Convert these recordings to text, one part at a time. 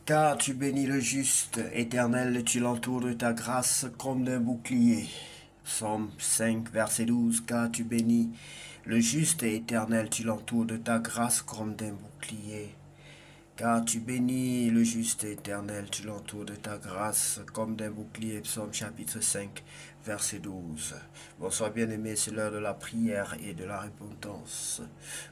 Car tu bénis le juste, Éternel, tu l'entoures de ta grâce comme d'un bouclier. Psaume 5, verset 12. Car tu bénis le juste, Éternel, tu l'entoures de ta grâce comme d'un bouclier. Car tu bénis le juste, Éternel, tu l'entoures de ta grâce comme d'un bouclier. Psaume chapitre 5, verset 12. Bonsoir bien-aimés, c'est l'heure de la prière et de la repentance.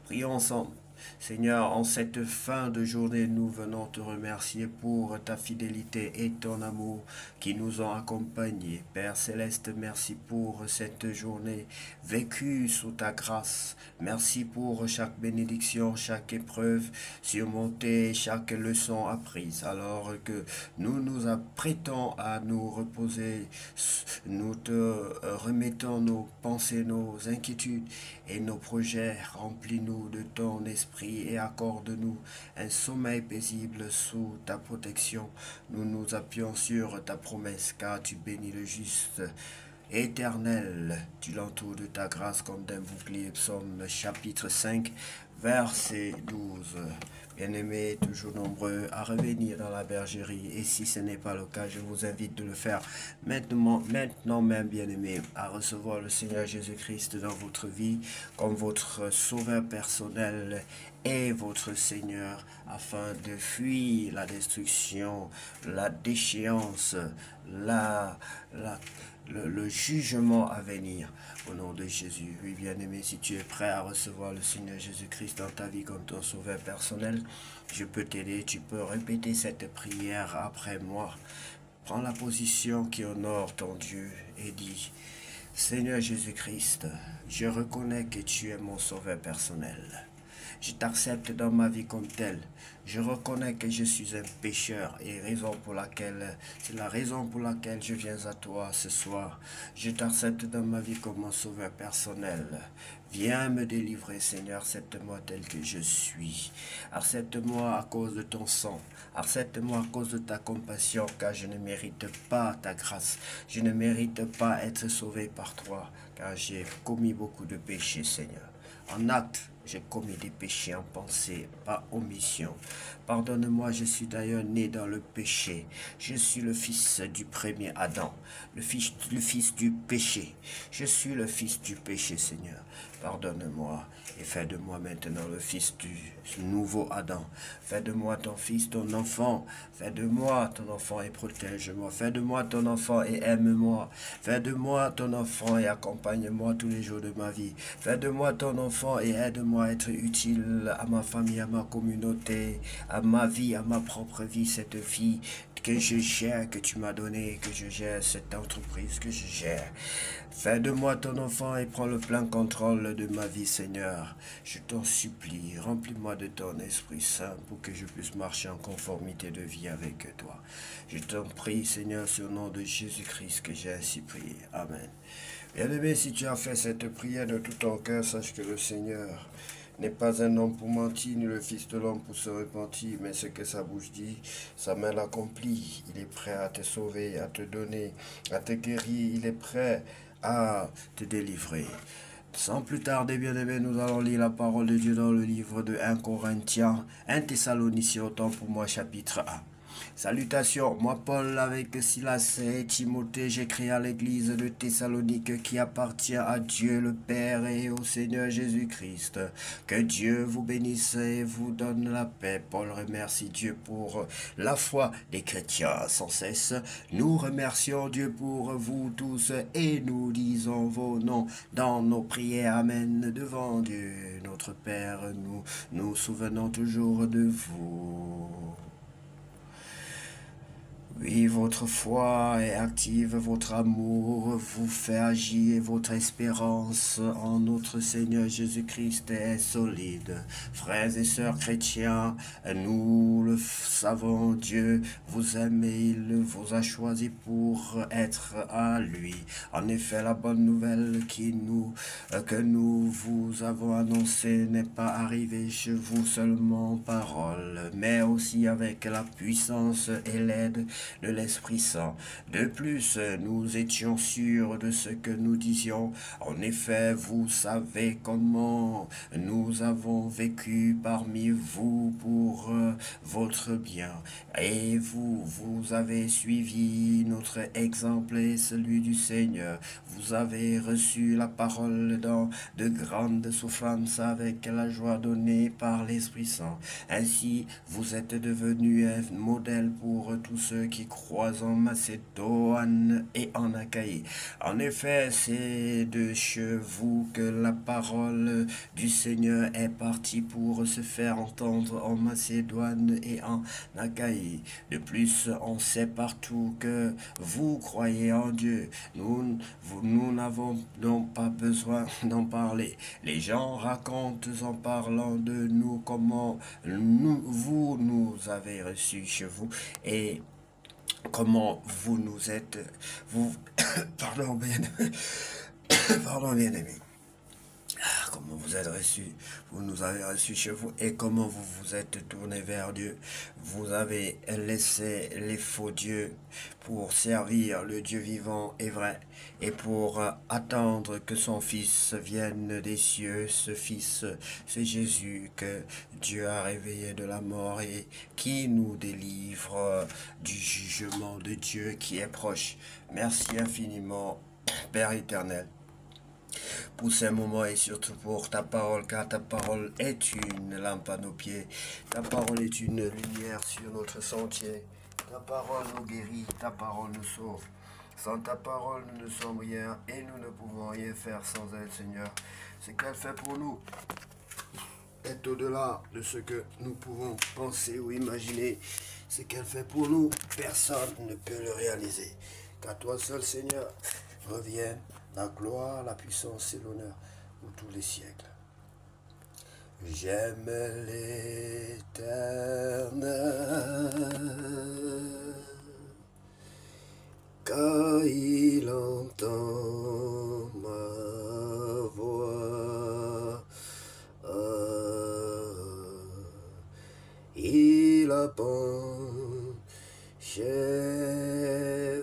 Prions ensemble. Seigneur, en cette fin de journée, nous venons te remercier pour ta fidélité et ton amour qui nous ont accompagnés. Père Céleste, merci pour cette journée vécue sous ta grâce. Merci pour chaque bénédiction, chaque épreuve surmontée, chaque leçon apprise. Alors que nous nous apprêtons à nous reposer, nous te remettons nos pensées, nos inquiétudes et nos projets. Remplis-nous de ton esprit et accorde-nous un sommeil paisible sous ta protection. Nous nous appuyons sur ta promesse, car tu bénis le juste. Éternel, tu l'entoures de ta grâce comme d'un bouclier. Psaume chapitre 5, verset 12. Bien-aimés, toujours nombreux à revenir dans la bergerie. Et si ce n'est pas le cas, je vous invite de le faire maintenant même, bien-aimés, à recevoir le Seigneur Jésus-Christ dans votre vie comme votre sauveur personnel et votre Seigneur, afin de fuir la destruction, la déchéance, le jugement à venir. Au nom de Jésus. Oui, bien-aimé, si tu es prêt à recevoir le Seigneur Jésus-Christ dans ta vie comme ton sauveur personnel, je peux t'aider. Tu peux répéter cette prière après moi. Prends la position qui honore ton Dieu et dis: Seigneur Jésus-Christ, je reconnais que tu es mon sauveur personnel. Je t'accepte dans ma vie comme tel. Je reconnais que je suis un pécheur et c'est la raison pour laquelle je viens à toi ce soir. Je t'accepte dans ma vie comme mon sauveur personnel. Viens me délivrer, Seigneur, accepte-moi tel que je suis. Accepte-moi à cause de ton sang. Accepte-moi à cause de ta compassion, car je ne mérite pas ta grâce. Je ne mérite pas être sauvé par toi, car j'ai commis beaucoup de péchés, Seigneur. En acte, j'ai commis des péchés en pensée, par omission. Pardonne-moi, je suis d'ailleurs né dans le péché. Je suis le fils du premier Adam, le fils du péché. Je suis le fils du péché, Seigneur. Pardonne-moi et fais de moi maintenant le fils du nouveau Adam. Fais de moi ton fils, ton enfant. Fais de moi ton enfant et protège-moi. Fais de moi ton enfant et aime-moi. Fais de moi ton enfant et accompagne-moi tous les jours de ma vie. Fais de moi ton enfant et aide-moi à être utile à ma famille, à ma communauté, à ma vie, à ma propre vie, cette vie que je gère, que tu m'as donné, que je gère, cette entreprise que je gère. Fais de moi ton enfant et prends le plein contrôle de ma vie, Seigneur. Je t'en supplie, remplis-moi de ton Esprit Saint pour que je puisse marcher en conformité de vie avec toi. Je t'en prie, Seigneur, sur le nom de Jésus-Christ que j'ai ainsi prié. Amen. Bien-aimé, si tu as fait cette prière de tout ton cœur, sache que le Seigneur n'est pas un homme pour mentir, ni le Fils de l'homme pour se repentir, mais ce que sa bouche dit, sa main l'accomplit. Il est prêt à te sauver, à te donner, à te guérir. Il est prêt à te délivrer. Sans plus tarder, bien-aimés, nous allons lire la parole de Dieu dans le livre de 1 Corinthiens, 1 Thessaloniciens, autant pour moi, chapitre 1. Salutations, moi Paul avec Silas et Timothée, j'écris à l'église de Thessalonique qui appartient à Dieu le Père et au Seigneur Jésus-Christ. Que Dieu vous bénisse et vous donne la paix. Paul remercie Dieu pour la foi des chrétiens sans cesse. Nous remercions Dieu pour vous tous et nous disons vos noms dans nos prières. Amen. Devant Dieu, notre Père, nous nous souvenons toujours de vous. Oui, votre foi est active, votre amour vous fait agir, votre espérance en notre Seigneur Jésus-Christ est solide. Frères et sœurs chrétiens, nous le savons, Dieu vous aime et il vous a choisi pour être à lui. En effet, la bonne nouvelle que nous vous avons annoncée n'est pas arrivée chez vous seulement en parole, mais aussi avec la puissance et l'aide de l'Esprit Saint. De plus, nous étions sûrs de ce que nous disions. En effet, vous savez comment nous avons vécu parmi vous pour votre bien. Et vous avez suivi notre exemple et celui du Seigneur. Vous avez reçu la parole dans de grandes souffrances avec la joie donnée par l'Esprit Saint. Ainsi, vous êtes devenus un modèle pour tous ceux qui croient en Macédoine et en Achaïe. En effet, c'est de chez vous que la parole du Seigneur est partie pour se faire entendre en Macédoine et en Achaïe. De plus, on sait partout que vous croyez en Dieu. Nous n'avons donc pas besoin d'en parler. Les gens racontent en parlant de nous comment vous nous avez reçus chez vous et comment vous nous êtes, vous, pardon bien aimé, comment vous êtes reçus, vous nous avez reçus chez vous et comment vous vous êtes tourné vers Dieu. Vous avez laissé les faux dieux pour servir le Dieu vivant et vrai et pour attendre que son Fils vienne des cieux. Ce Fils, c'est Jésus que Dieu a réveillé de la mort et qui nous délivre du jugement de Dieu qui est proche. Merci infiniment, Père éternel, pour ces moments et surtout pour ta parole, car ta parole est une lampe à nos pieds. Ta parole est une lumière sur notre sentier. Ta parole nous guérit, ta parole nous sauve. Sans ta parole, nous ne sommes rien et nous ne pouvons rien faire sans elle, Seigneur. Ce qu'elle fait pour nous est au-delà de ce que nous pouvons penser ou imaginer. Ce qu'elle fait pour nous, personne ne peut le réaliser. Qu'à toi seul, Seigneur, revienne la gloire, la puissance et l'honneur pour tous les siècles. J'aime l'Éternel, car il entend ma voix. Il a penché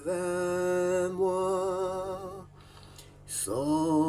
vers moi. Son